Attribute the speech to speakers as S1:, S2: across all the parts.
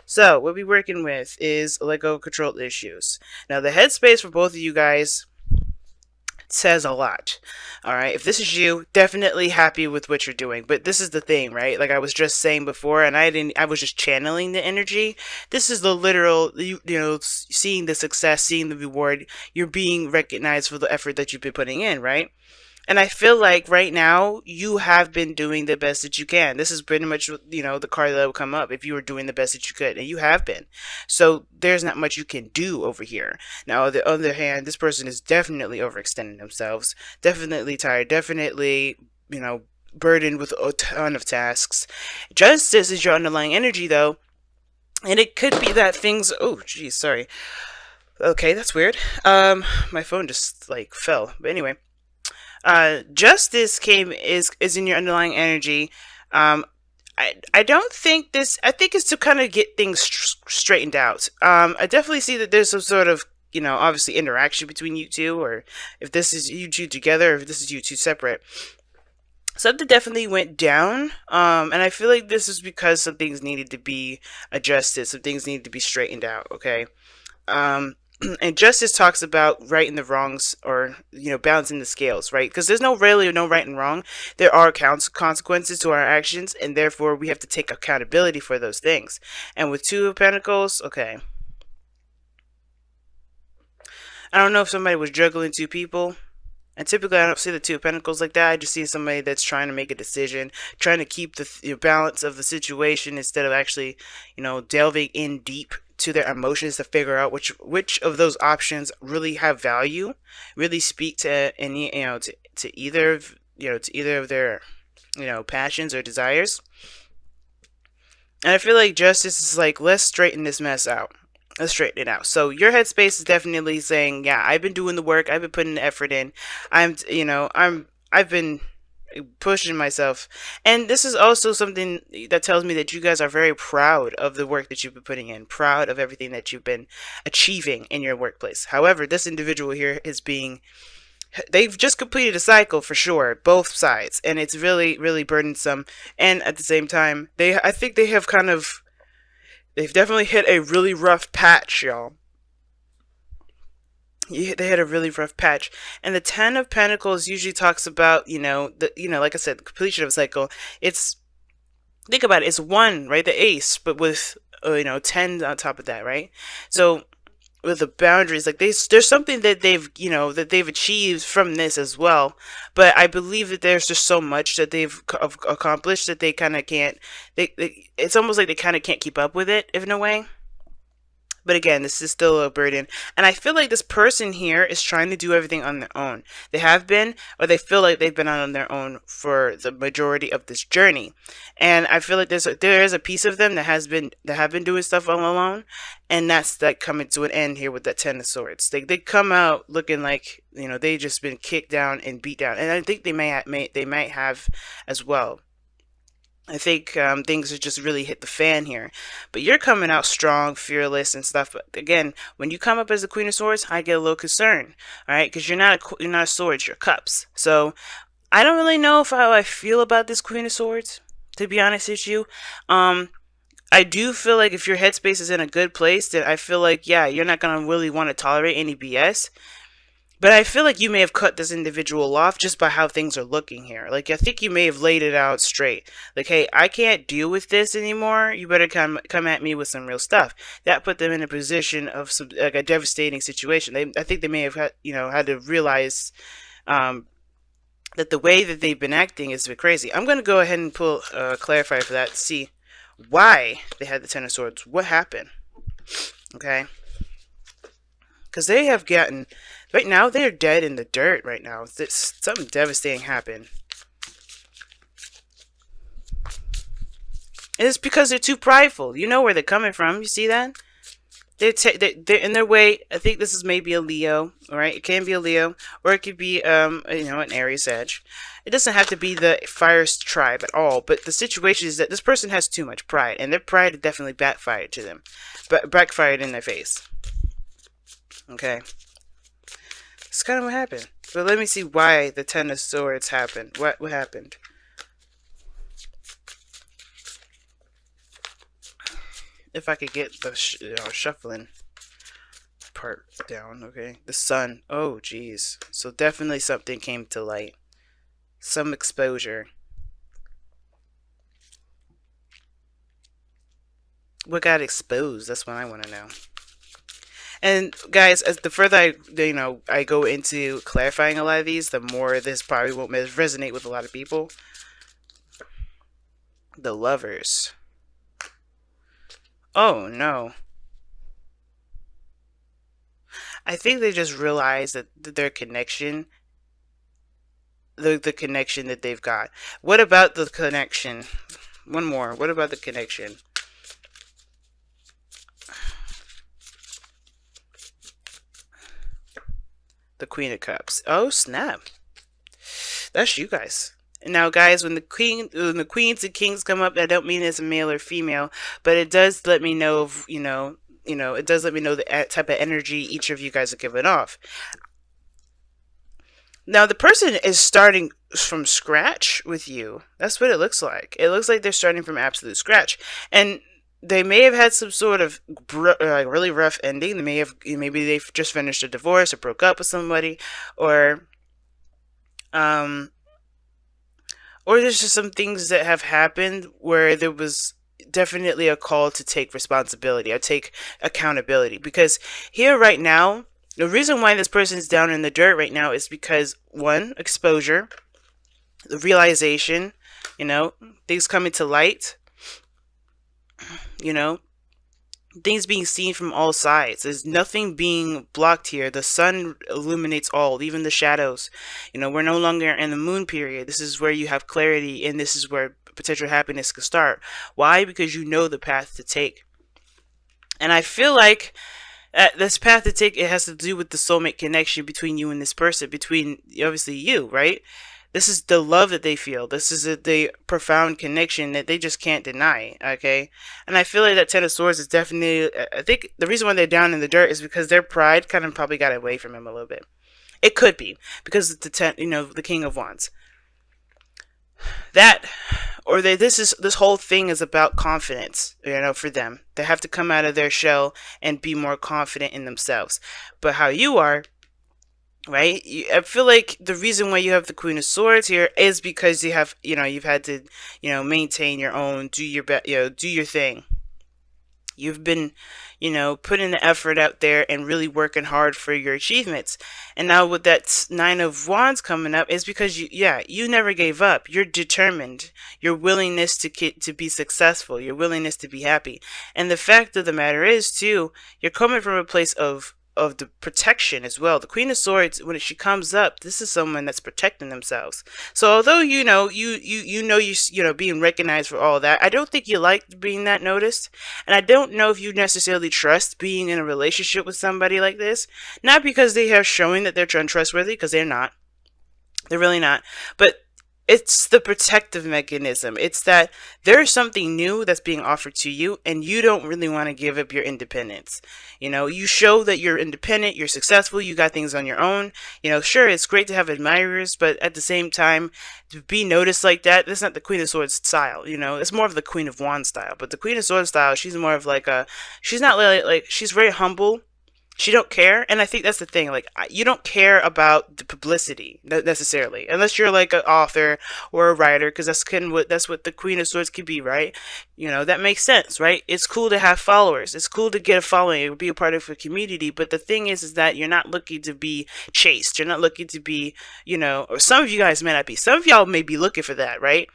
S1: So what we're working with is Lego control issues. Now the headspace for both of you guys says a lot. All right, if this is you, definitely happy with what you're doing. But this is the thing, right? Like I was just saying before, and I was just channeling the energy. This is the literal, seeing the success, seeing the reward. You're being recognized for the effort that you've been putting in, right? And I feel like right now you have been doing the best that you can. This is pretty much, the card that will come up if you were doing the best that you could, and you have been. So there's not much you can do over here. Now, on the other hand, this person is definitely overextending themselves, definitely tired, definitely, burdened with a ton of tasks. Justice is your underlying energy, though. And it could be that things. Oh, geez, sorry. Okay, that's weird. My phone just like fell. But anyway, justice is in your underlying energy. I don't think this. I think it's to kind of get things straightened out. I definitely see that there's some sort of obviously interaction between you two, or if this is you two together, or if this is you two separate. Something definitely went down, and I feel like this is because some things needed to be adjusted, some things needed to be straightened out. Okay, um, and justice talks about right and the wrongs, or balancing the scales, right? Because there's really no right and wrong. There are consequences to our actions, and therefore we have to take accountability for those things. And with Two of Pentacles, okay, I don't know if somebody was juggling two people. And typically, I don't see the Two of Pentacles like that. I just see somebody that's trying to make a decision, trying to keep the balance of the situation instead of actually, delving in deep to their emotions to figure out which of those options really have value, really speak to any, to either of, to either of their, passions or desires. And I feel like justice is like, let's straighten this mess out. Let's straighten it out. So your headspace is definitely saying, yeah, I've been doing the work. I've been putting the effort in. I've been pushing myself. And this is also something that tells me that you guys are very proud of the work that you've been putting in, proud of everything that you've been achieving in your workplace. However, this individual here is being, they've just completed a cycle for sure, both sides, and it's really, really burdensome. And at the same time, I think they have they've definitely hit a really rough patch, y'all. They had a really rough patch, and the Ten of Pentacles usually talks about, like I said, the completion of a cycle. It's, think about it, it's one, right, the ace, but with 10 on top of that, right? So with the boundaries, like there's something that they've achieved from this as well. But I believe that there's just so much that they've accomplished that they kind of can't. It's almost like they kind of can't keep up with it, if in a way. But again, this is still a burden. And I feel like this person here is trying to do everything on their own. They have been, or they feel like they've been on their own for the majority of this journey. And I feel like there is a piece of them that have been doing stuff all alone. And that's like coming to an end here with that Ten of Swords. They come out looking like, they just been kicked down and beat down. And I think they might have as well. I think things have just really hit the fan here. But you're coming out strong, fearless, and stuff. But again, when you come up as the Queen of Swords, I get a little concerned. All right, because you're not a sword, you're cups. So I don't really know how I feel about this Queen of Swords, to be honest with you. I do feel like if your headspace is in a good place, then I feel like, yeah, you're not gonna really want to tolerate any BS. But I feel like you may have cut this individual off just by how things are looking here. Like, I think you may have laid it out straight. Like, hey, I can't deal with this anymore. You better come at me with some real stuff. That put them in a position of like a devastating situation. I think they may have had to realize that the way that they've been acting is a bit crazy. I'm going to go ahead and pull clarify for that to see why they had the Ten of Swords. What happened? Okay. Because they have gotten... Right now, they're dead in the dirt right now. Something devastating happened. And it's because they're too prideful. You know where they're coming from. You see that? They're in their way. I think this is maybe a Leo. Alright? It can be a Leo. Or it could be, an Aries edge. It doesn't have to be the fire tribe at all. But the situation is that this person has too much pride. And their pride definitely backfired to them. Backfired in their face. Okay? That's kind of what happened. But let me see why the Ten of Swords happened. What happened? If I could get the shuffling part down. Okay, the sun. Oh geez, so definitely something came to light, some exposure. What got exposed? That's what I want to know. And guys, as the further I go into clarifying a lot of these, the more this probably won't resonate with a lot of people. The lovers. Oh no. I think they just realized that their connection, the connection that they've got. What about the connection? One more. What about the connection? The Queen of Cups. Oh snap! That's you guys. Now, guys, when the queens and kings come up, I don't mean it's a male or female, but it does let me know of it does let me know the type of energy each of you guys are giving off. Now, the person is starting from scratch with you. That's what it looks like. It looks like they're starting from absolute scratch, and they may have had some sort of like really rough ending. They may have maybe they've just finished a divorce or broke up with somebody, or um or there's just some things that have happened where there was definitely a call to take responsibility or take accountability. Because here right now, the reason why this person is down in the dirt right now is because one, exposure, the realization, things coming to light, you know, things being seen from all sides. There's nothing being blocked here. The sun illuminates all, even the shadows. We're no longer in the moon period. This is where you have clarity, and this is where potential happiness can start. Why? Because you know the path to take. And I feel like this path to take, it has to do with the soulmate connection between you and this person, between obviously you, right? This is the love that they feel. This is the profound connection that they just can't deny, okay? And I feel like that Ten of Swords is definitely, I think the reason why they're down in the dirt is because their pride kind of probably got away from him a little bit. It could be because of the King of Wands. That, or this whole thing is about confidence, for them. They have to come out of their shell and be more confident in themselves. But how you are, right? I feel like the reason why you have the Queen of Swords here is because you have, you've had to, maintain your own, do your best, do your thing. You've been, putting the effort out there and really working hard for your achievements. And now with that Nine of Wands coming up is because you never gave up. You're determined. Your willingness to be successful, your willingness to be happy. And the fact of the matter is too, you're coming from a place of the protection as well. The Queen of Swords, when she comes up, this is someone that's protecting themselves. So although you being recognized for all that, I don't think you like being that noticed, and I don't know if you necessarily trust being in a relationship with somebody like this. Not because they are showing that they're untrustworthy, because they're not. They're really not. But it's the protective mechanism. It's that there's something new that's being offered to you, and you don't really want to give up your independence. You show that you're independent, you're successful, you got things on your own. Sure, it's great to have admirers, but at the same time, to be noticed like that's not the Queen of Swords style. It's more of the Queen of Wands style. But the Queen of Swords style, she's more of she's not like she's very humble. She don't care, and I think that's the thing. Like, you don't care about the publicity necessarily, unless you're like an author or a writer, because that's what the Queen of Swords could be, right? That makes sense, right? It's cool to have followers. It's cool to get a following or be a part of a community. But the thing is that you're not looking to be chased. You're not looking to be, or some of you guys may not be. Some of y'all may be looking for that, right?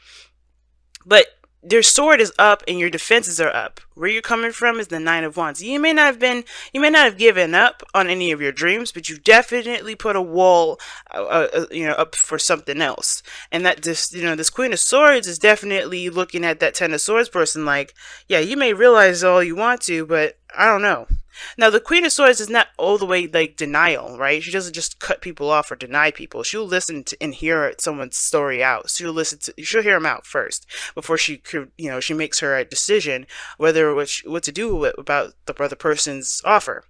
S1: But your sword is up and your defenses are up. Where you're coming from is the Nine of Wands. You may not have given up on any of your dreams, but you've definitely put a wall, up for something else. And that this Queen of Swords is definitely looking at that Ten of Swords person like, yeah, you may realize all you want to, but I don't know. Now, the Queen of Swords is not all the way like denial, right? She doesn't just cut people off or deny people. She'll listen to and hear someone's story out. She'll hear them out first before she makes her decision whether what to do about the other person's offer.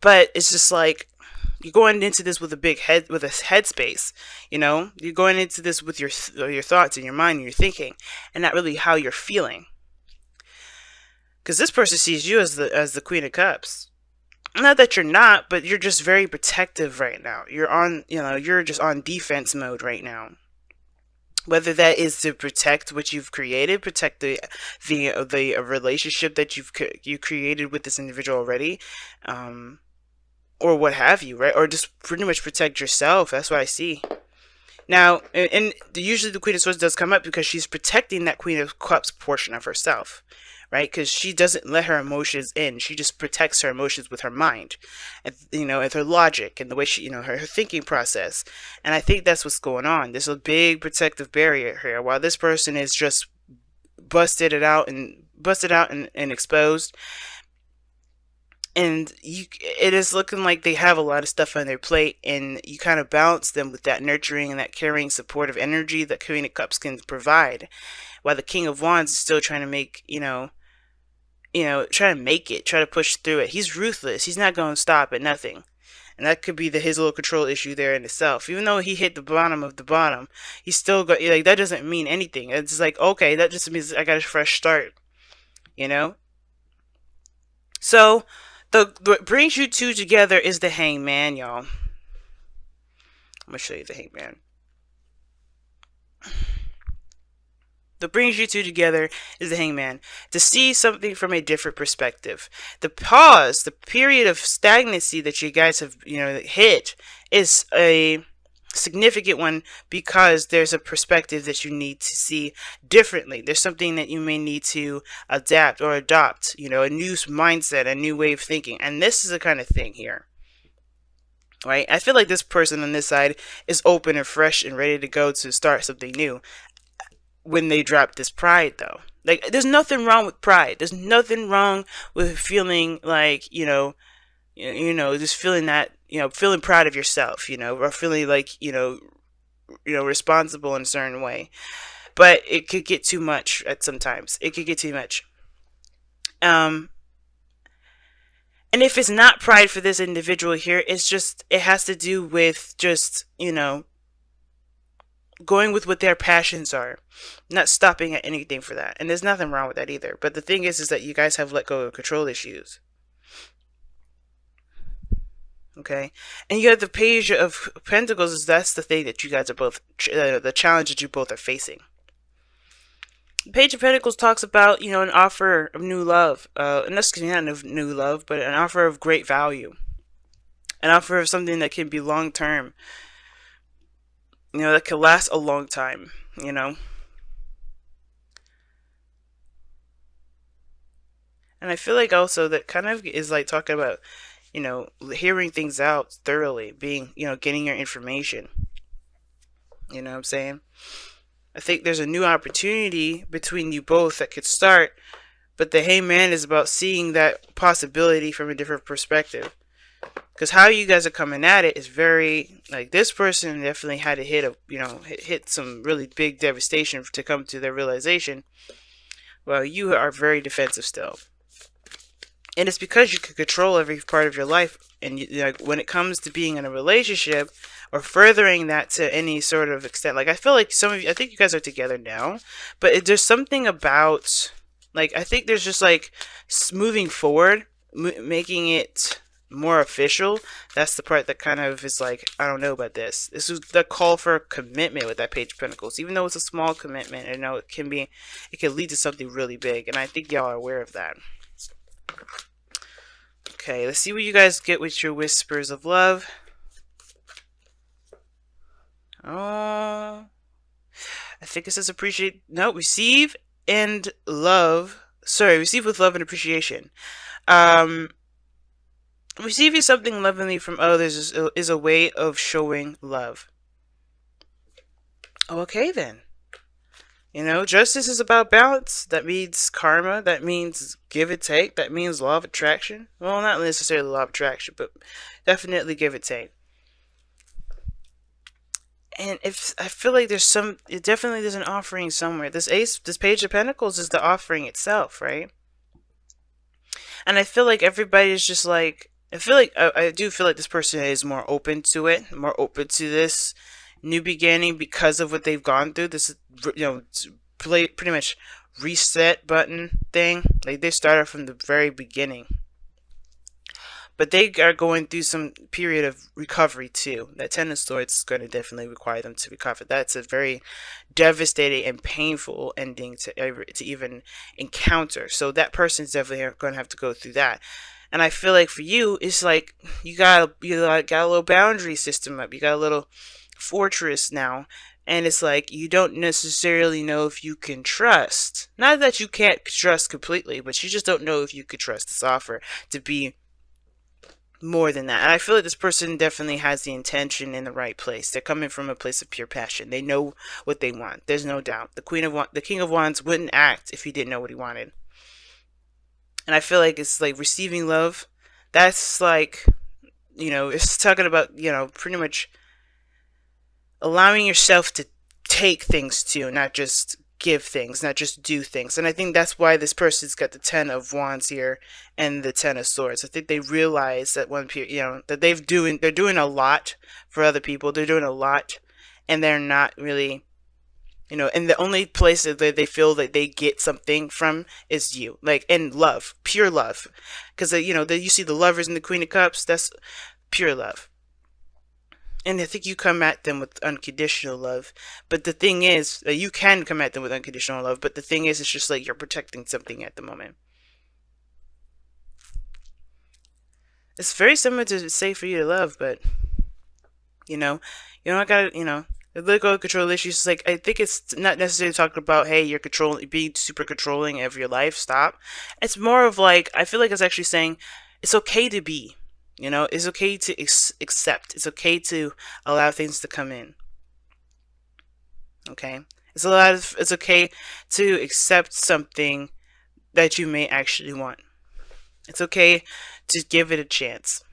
S1: But it's just like, you're going into this with a headspace. You're going into this with your thoughts and your mind and your thinking, and not really how you're feeling. Because this person sees you as the Queen of Cups. Not that you're not, but you're just very protective right now. You're on, you're just on defense mode right now. Whether that is to protect what you've created, protect the relationship that you created with this individual already, or what have you, right? Or just pretty much protect yourself. That's what I see. Now, and usually the Queen of Swords does come up because she's protecting that Queen of Cups portion of herself, right? Because she doesn't let her emotions in. She just protects her emotions with her mind, and with her logic and the way she, her thinking process. And I think that's what's going on. There's a big protective barrier here, while this person is just busted out and exposed. And it is looking like they have a lot of stuff on their plate, and you kind of balance them with that nurturing and that caring, supportive energy that Queen of Cups can provide, while the King of Wands is still trying to make, try to make it, try to push through it. He's ruthless. He's not going to stop at nothing. And that could be his little control issue there in itself. Even though he hit the bottom of the bottom, he's still got, like, that doesn't mean anything. It's like, okay, that just means I got a fresh start, So, what brings you two together is the Hangman, y'all. I'm going to show you the Hangman. What brings you two together is the Hangman. To see something from a different perspective. The pause, the period of stagnancy that you guys have, hit is a significant one, because there's a perspective that you need to see differently. There's something that you may need to adapt or adopt, a new mindset, a new way of thinking. And this is the kind of thing here, right? I feel like this person on this side is open and fresh and ready to go to start something new when they drop this pride, though. Like, there's nothing wrong with pride. There's nothing wrong with feeling like, just feeling that, feeling proud of yourself, or feeling like, responsible in a certain way. But it could get too much at sometimes. It could get too much. And if it's not pride for this individual here, it has to do with just, going with what their passions are, not stopping at anything for that. And there's nothing wrong with that either. But the thing is that you guys have let go of control issues. Okay, and you have the Page of Pentacles. That's the thing that you guys are both, the challenge that you both are facing. The Page of Pentacles talks about, an offer of new love, and that's not of new love, but an offer of great value, an offer of something that can be long term, that can last a long time, And I feel like also that kind of is like talking about, hearing things out thoroughly, being, getting your information. You know what I'm saying? I think there's a new opportunity between you both that could start, but the Hangman is about seeing that possibility from a different perspective. Because how you guys are coming at it is very, like, this person definitely had to hit some really big devastation to come to their realization. Well, you are very defensive still. And it's because you can control every part of your life. And when it comes to being in a relationship or furthering that to any sort of extent, like, I feel like some of you, I think you guys are together now, but there's something about, like, I think there's just like moving forward, making it more official. That's the part that kind of is like, I don't know about this. This is the call for commitment with that Page of Pentacles. Even though it's a small commitment, it can lead to something really big. And I think y'all are aware of that. Okay, let's see what you guys get with your whispers of love. Oh, I think it says receive and love. Sorry, receive with love and appreciation. Receiving something lovingly from others is a way of showing love. Okay, then. Justice is about balance. That means karma. That means give and take. That means law of attraction. Well, not necessarily law of attraction, but definitely give and take. And if I feel like there's an offering somewhere. This Page of Pentacles is the offering itself, right? And I feel like everybody is just like, I do feel like this person is more open to it, more open to this new beginning because of what they've gone through. This is, pretty much reset button thing. Like they started from the very beginning. But they are going through some period of recovery too. That Ten of Swords is going to definitely require them to recover. That's a very devastating and painful ending to even encounter. So that person's definitely going to have to go through that. And I feel like for you, it's like you got a little boundary system up. You got a little fortress now, and it's like you don't necessarily know if you can trust. Not that you can't trust completely, but you just don't know if you could trust this offer to be more than that. And I feel like this person definitely has the intention in the right place. They're coming from a place of pure passion. They know what they want. There's no doubt. The King of Wands wouldn't act if he didn't know what he wanted. And I feel like it's like receiving love. That's like, it's talking about, pretty much allowing yourself to take things too, not just give things, not just do things. And I think that's why this person's got the Ten of Wands here and the Ten of Swords. I think they realize that that they're doing a lot for other people. They're doing a lot, and they're not really, and the only place that they feel that they get something from is you, like, and love, pure love. Because you see the Lovers and the Queen of Cups. That's pure love. And I think you come at them with unconditional love. But the thing is, you can come at them with unconditional love. But the thing is, it's just like you're protecting something at the moment. It's very similar to say for you to love, but, you don't gotta, the political control issues. Like, I think it's not necessarily talking about, hey, you're being super controlling of your life. Stop. It's more of like, I feel like it's actually saying it's okay to be. It's okay to accept. It's okay to allow things to come in. Okay? It's okay to accept something that you may actually want. It's okay to give it a chance.